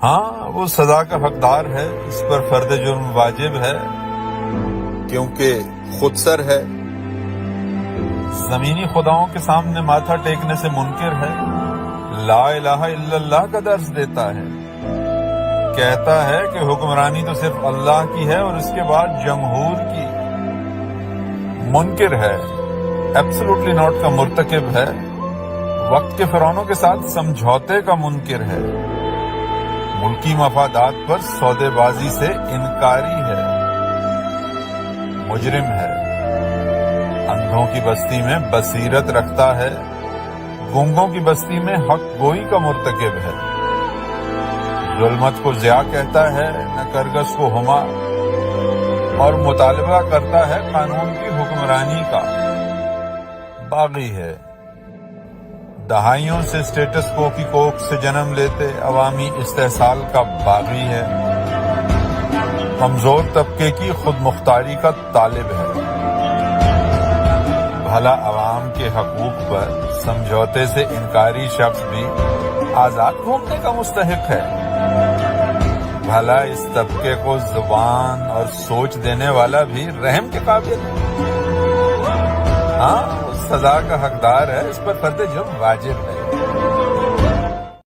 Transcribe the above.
ہاں وہ سزا کا حقدار ہے، اس پر فرد جرم واجب ہے کیونکہ خود سر ہے، زمینی خداؤں کے سامنے ماتھا ٹیکنے سے منکر ہے، لا الہ الا اللہ کا درس دیتا ہے، کہتا ہے کہ حکمرانی تو صرف اللہ کی ہے اور اس کے بعد جمہور کی، منکر ہے، ایبسولوٹلی ناٹ کا مرتکب ہے، وقت کے فرعونوں کے ساتھ سمجھوتے کا منکر ہے، ملکی مفادات پر سودے بازی سے انکاری ہے، مجرم ہے، اندھوں کی بستی میں بصیرت رکھتا ہے، گونگوں کی بستی میں حق گوئی کا مرتکب ہے، ظلمت کو ضیاء کہتا ہے، نہ کرگس کو ہما، اور مطالبہ کرتا ہے قانون کی حکمرانی کا، باغی ہے، دہائیوں سے اسٹیٹس کو کی کوکھ سے جنم لیتے عوامی استحصال کا باغی ہے، کمزور طبقے کی خود مختاری کا طالب ہے، بھلا عوام کے حقوق پر سمجھوتے سے انکاری شخص بھی آزاد گھومنے کا مستحق ہے، بھلا اس طبقے کو زبان اور سوچ دینے والا بھی رحم کے قابل ہے، ہاں سزا کا حقدار ہے، اس پر فرد جرم واجب ہے۔